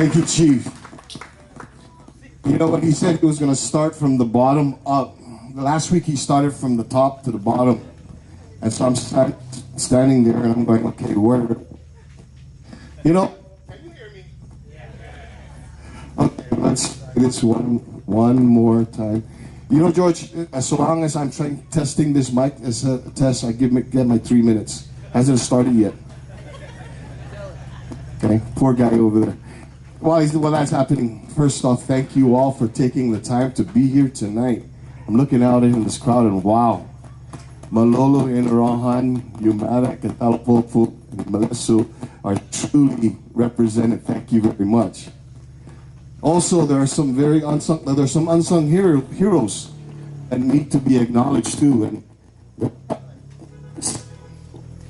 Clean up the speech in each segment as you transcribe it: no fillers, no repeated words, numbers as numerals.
Thank you, Chief. You know what he said? He was going to start from the bottom up. Last week he started from the top to the bottom. And so I'm standing there and I'm going, okay, where? You know, can you hear me? Okay, let's try this one more time. You know, George, as long as I'm testing this mic as a test, I get my 3 minutes. Hasn't started yet. Okay, poor guy over there. While that's happening, first off, thank you all for taking the time to be here tonight. I'm looking out in this crowd and wow. Malolo, Inarahan, Yumara, Katalpopo, and Malesu are truly represented. Thank you very much. Also, there are some unsung heroes that need to be acknowledged too. And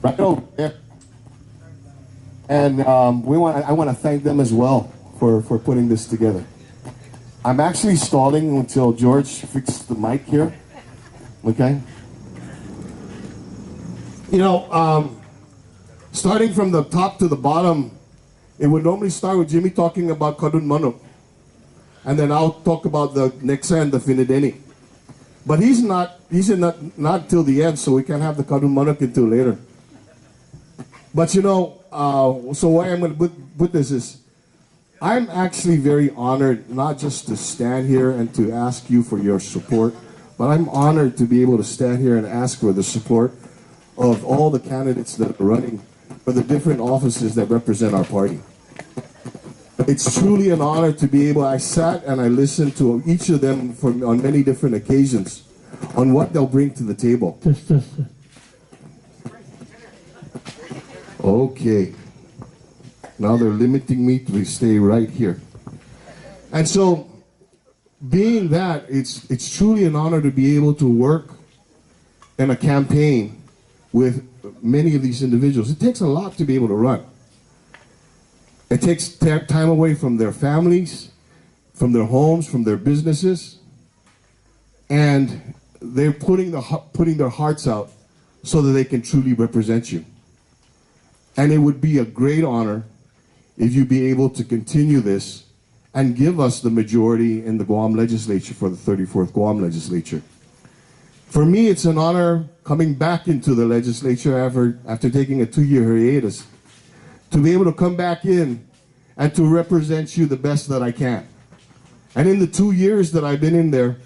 right over there. And I want to thank them as well for putting this together. I'm actually stalling until George fixes the mic here. Okay. You know, starting from the top to the bottom, it would normally start with Jimmy talking about Kadun Manok. And then I'll talk about the Nexa and the Finideni. But he's not till the end, so we can't have the Kadun Manok until later. But you know, so why I'm going to put this is, I'm actually very honored not just to stand here and to ask you for your support, but I'm honored to be able to stand here and ask for the support of all the candidates that are running for the different offices that represent our party. It's truly an honor to be able, I sat and I listened to each of them on many different occasions on what they'll bring to the table. Okay. Now they're limiting me to stay right here. And so, being that, it's truly an honor to be able to work in a campaign with many of these individuals. It takes a lot to be able to run. It takes time away from their families, from their homes, from their businesses, and they're putting their hearts out so that they can truly represent you. And it would be a great honor if you'd be able to continue this and give us the majority in the Guam legislature for the 34th Guam legislature. For me, it's an honor coming back into the legislature after taking a 2-year hiatus, to be able to come back in and to represent you the best that I can. And in the 2 years that I've been in there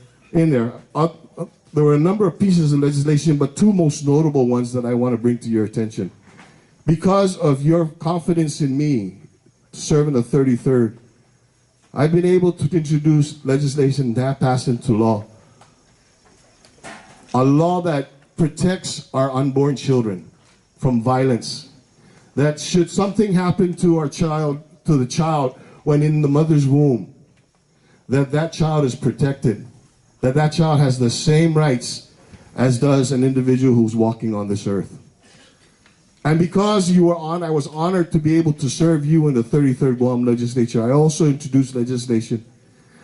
were a number of pieces of legislation, but two most notable ones that I want to bring to your attention. Because of your confidence in me to serve in the 33rd, I've been able to introduce legislation that passed into law. A law that protects our unborn children from violence. That should something happen to the child when in the mother's womb, that child is protected. That child has the same rights as does an individual who's walking on this earth. And because you were I was honored to be able to serve you in the 33rd Guam legislature, I also introduced legislation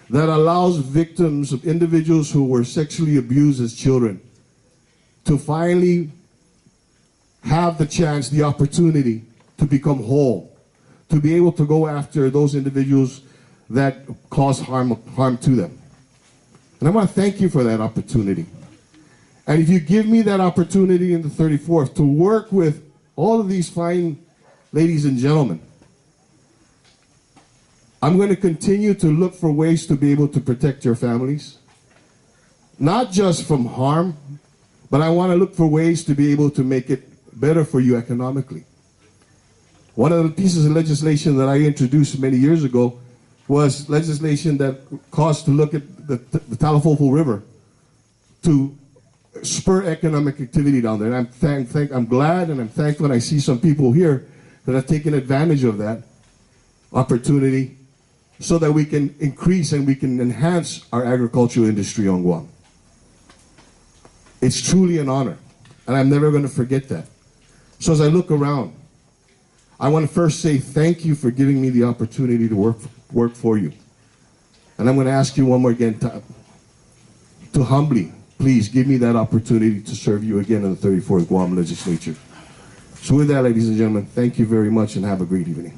that allows victims of individuals who were sexually abused as children to finally have the chance, the opportunity to become whole, to be able to go after those individuals that cause harm to them. And I want to thank you for that opportunity. And if you give me that opportunity in the 34th to work with all of these fine ladies and gentlemen, I'm going to continue to look for ways to be able to protect your families, not just from harm, but I want to look for ways to be able to make it better for you economically. One of the pieces of legislation that I introduced many years ago was legislation that caused to look at the Talafofo River to spur economic activity down there. And I'm glad and I'm thankful, and I see some people here that have taken advantage of that opportunity so that we can increase and we can enhance our agricultural industry on Guam. It's truly an honor, and I'm never going to forget that. So as I look around, I want to first say thank you for giving me the opportunity to work for you. And I'm going to ask you one more again to humbly, please give me that opportunity to serve you again in the 34th Guam legislature. So with that, ladies and gentlemen, thank you very much and have a great evening.